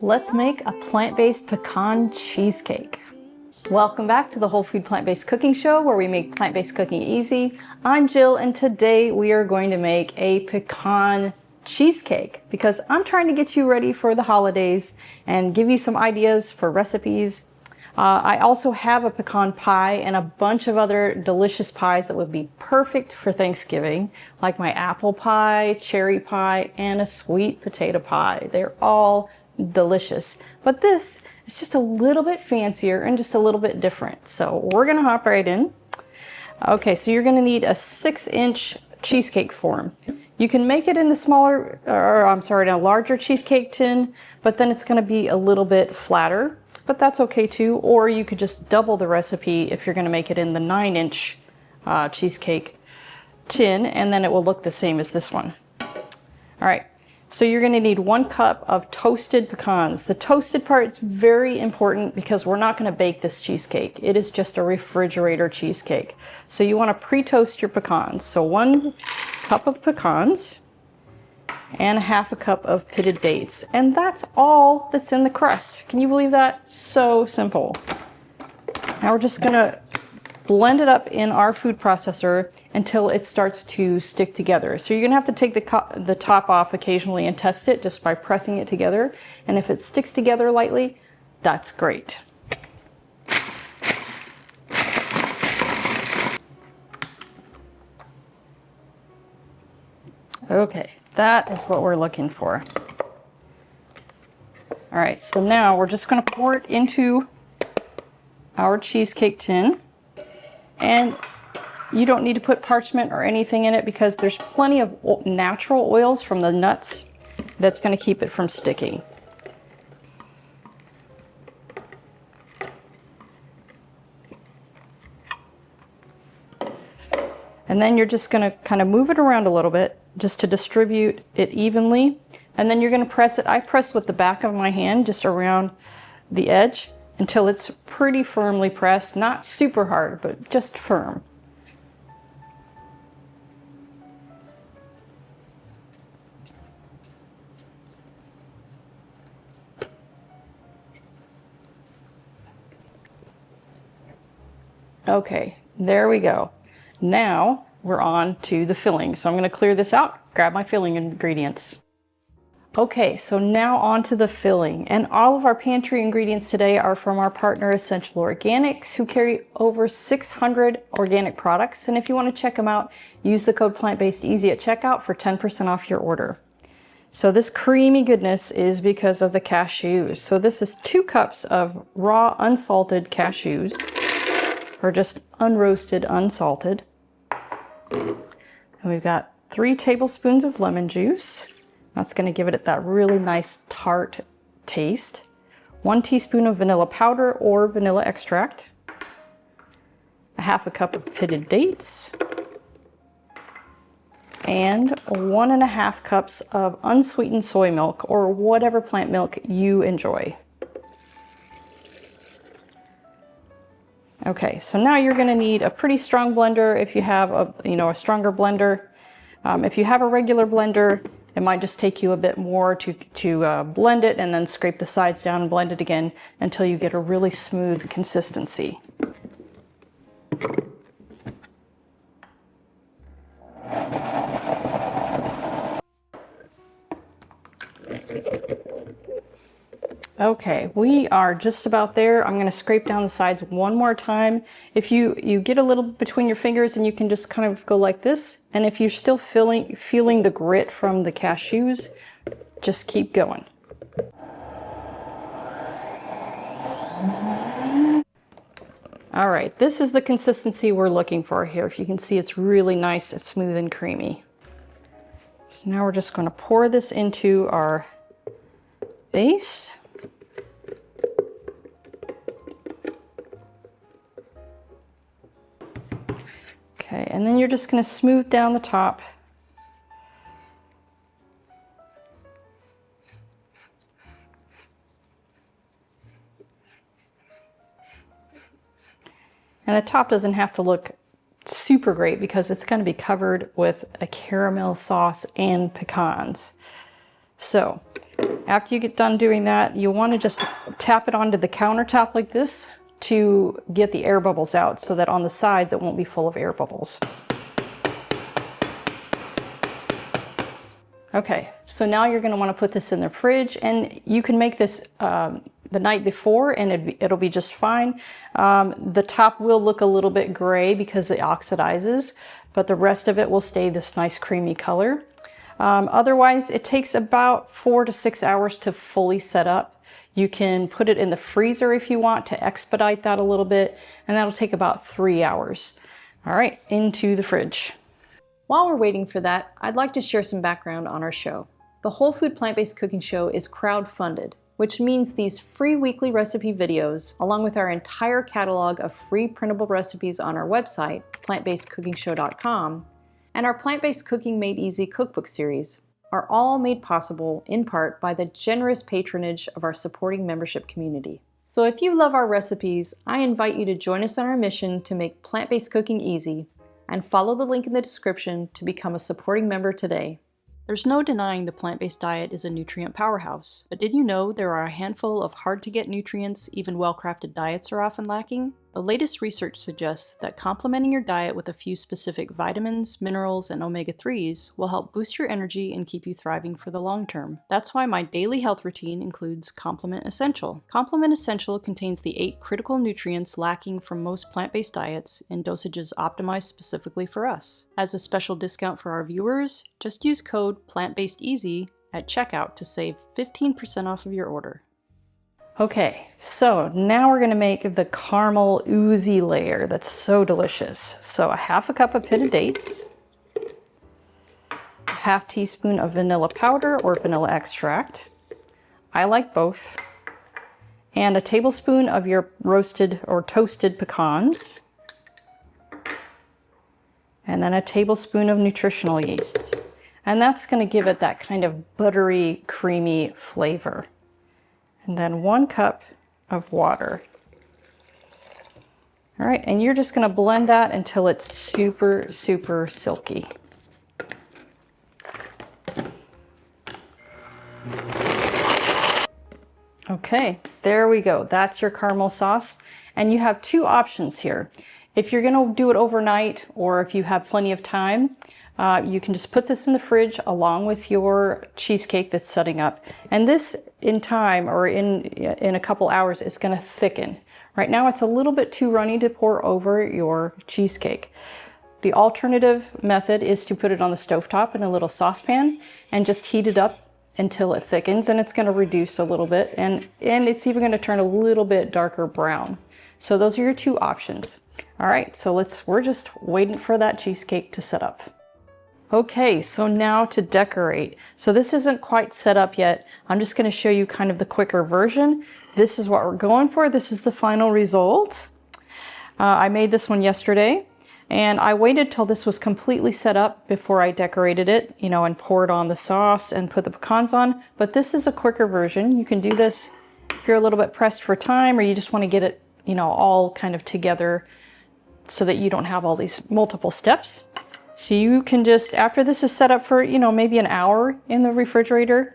Let's make a plant-based pecan cheesecake. Welcome back to the Whole Food Plant-Based Cooking Show, where we make plant-based cooking easy. I'm Jill, and today we are going to make a pecan cheesecake because I'm trying to get you ready for the holidays and give you some ideas for recipes. I also have a pecan pie and a bunch of other delicious pies that would be perfect for Thanksgiving, like my apple pie, cherry pie, and a sweet potato pie. They're all delicious, but this is just a little bit fancier and just a little bit different. So we're gonna hop right in. Okay, so you're gonna need a 6-inch cheesecake form. You can make it in the smaller, in a larger cheesecake tin, but then it's gonna be a little bit flatter, but that's okay too. Or you could just double the recipe if you're gonna make it in the 9-inch cheesecake tin, and then it will look the same as this one. All right. So you're going to need 1 cup of toasted pecans. The toasted part is very important because we're not going to bake this cheesecake. It is just a refrigerator cheesecake. So you want to pre-toast your pecans. So 1 cup of pecans and 1/2 cup of pitted dates. And that's all that's in the crust. Can you believe that? So simple. Now we're just going to blend it up in our food processor until it starts to stick together. So you're gonna have to take the top off occasionally and test it just by pressing it together. And if it sticks together lightly, that's great. Okay, that is what we're looking for. All right, so now we're just gonna pour it into our cheesecake tin. And you don't need to put parchment or anything in it because there's plenty of natural oils from the nuts that's going to keep it from sticking. And then you're just going to kind of move it around a little bit just to distribute it evenly. And then you're going to press it. I press with the back of my hand just around the edge until it's pretty firmly pressed, not super hard, but just firm. Okay, there we go. Now we're on to the filling. So I'm gonna clear this out, grab my filling ingredients. Okay, so now on to the filling. And all of our pantry ingredients today are from our partner Essential Organics, who carry over 600 organic products. And if you want to check them out, use the code PLANTBASEDEASY at checkout for 10% off your order. So this creamy goodness is because of the cashews. So this is 2 cups of raw unsalted cashews, or just unroasted unsalted. And we've got 3 tablespoons of lemon juice. That's going to give it that really nice tart taste. 1 teaspoon of vanilla powder or vanilla extract. 1/2 cup of pitted dates. And 1.5 cups of unsweetened soy milk or whatever plant milk you enjoy. Okay, so now you're going to need a pretty strong blender if you have a stronger blender. If you have a regular blender, it might just take you a bit more to blend it and then scrape the sides down and blend it again until you get a really smooth consistency. Okay, we are just about there. I'm going to scrape down the sides one more time. If you get a little between your fingers, and you can just kind of go like this. And if you're still feeling the grit from the cashews, just keep going. All right, this is the consistency we're looking for here. If you can see, it's really nice, it's smooth and creamy. So now we're just going to pour this into our base. Okay, and then you're just going to smooth down the top. And the top doesn't have to look super great because it's going to be covered with a caramel sauce and pecans. So After you get done doing that, you want to just tap it onto the countertop like this to get the air bubbles out so that on the sides it won't be full of air bubbles. Okay, so now you're going to want to put this in the fridge, and you can make this the night before and it'll be just fine. The top will look a little bit gray because it oxidizes, but the rest of it will stay this nice creamy color. Otherwise, it takes about 4 to 6 hours to fully set up. You can put it in the freezer if you want to expedite that a little bit, and that'll take about 3 hours. All right, into the fridge. While we're waiting for that, I'd like to share some background on our show. The Whole Food Plant-Based Cooking Show is crowd-funded, which means these free weekly recipe videos, along with our entire catalog of free printable recipes on our website, plantbasedcookingshow.com, and our Plant-Based Cooking Made Easy cookbook series, are all made possible in part by the generous patronage of our supporting membership community. So if you love our recipes, I invite you to join us on our mission to make plant-based cooking easy, and follow the link in the description to become a supporting member today. There's no denying the plant-based diet is a nutrient powerhouse, but did you know there are a handful of hard-to-get nutrients even well-crafted diets are often lacking? The latest research suggests that complementing your diet with a few specific vitamins, minerals, and omega-3s will help boost your energy and keep you thriving for the long term. That's why my daily health routine includes Complement Essential. Complement Essential contains the 8 critical nutrients lacking from most plant-based diets in dosages optimized specifically for us. As a special discount for our viewers, just use code PLANTBASEDEASY at checkout to save 15% off of your order. Okay, so now we're gonna make the caramel oozy layer that's so delicious. So a half a cup of pitted dates, a half teaspoon of vanilla powder or vanilla extract. I like both. And a tablespoon of your roasted or toasted pecans. And then a tablespoon of nutritional yeast. And that's gonna give it that kind of buttery, creamy flavor. And then 1 cup of water. All right, and you're just gonna blend that until it's super, super silky. Okay, there we go. That's your caramel sauce. And you have 2 options here. If you're gonna do it overnight, or if you have plenty of time, you can just put this in the fridge along with your cheesecake that's setting up. And this in time, or in a couple hours, it's gonna thicken. Right now it's a little bit too runny to pour over your cheesecake. The alternative method is to put it on the stovetop in a little saucepan and just heat it up until it thickens, and it's gonna reduce a little bit, and it's even gonna turn a little bit darker brown. So those are your 2 options. All right, so we're just waiting for that cheesecake to set up. Okay, so now to decorate. So this isn't quite set up yet. I'm just gonna show you kind of the quicker version. This is what we're going for. This is the final result. I made this one yesterday, and I waited till this was completely set up before I decorated it, you know, and poured on the sauce and put the pecans on. But this is a quicker version. You can do this if you're a little bit pressed for time, or you just wanna get it, you know, all kind of together so that you don't have all these multiple steps. So you can just, after this is set up for, you know, maybe an hour in the refrigerator,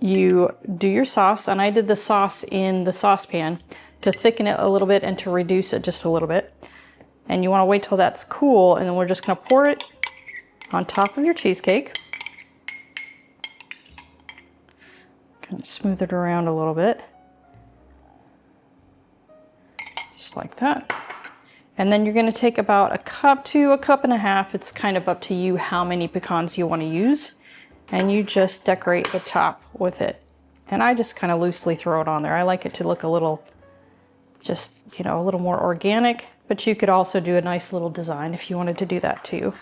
you do your sauce, and I did the sauce in the saucepan to thicken it a little bit and to reduce it just a little bit. And you want to wait till that's cool, and then we're just going to pour it on top of your cheesecake. Kind of smooth it around a little bit. Just like that. And then you're gonna take about 1 cup to 1.5 cups. It's kind of up to you how many pecans you wanna use. And you just decorate the top with it. And I just kind of loosely throw it on there. I like it to look a little, just, you know, a little more organic, but you could also do a nice little design if you wanted to do that too.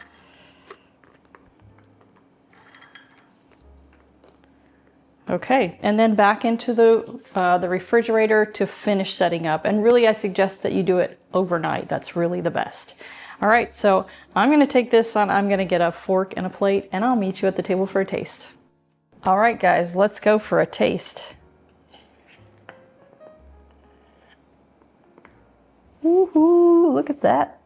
Okay, and then back into the refrigerator to finish setting up. And really, I suggest that you do it overnight. That's really the best. All right, so I'm gonna take this on, I'm gonna get a fork and a plate, and I'll meet you at the table for a taste. All right, guys, let's go for a taste. Woohoo, look at that.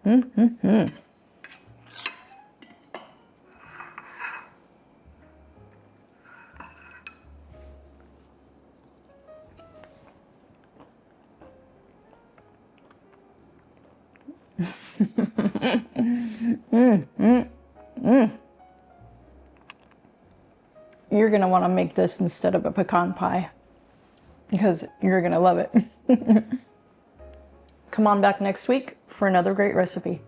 You're gonna wanna make this instead of a pecan pie because you're gonna love it. Come on back next week for another great recipe.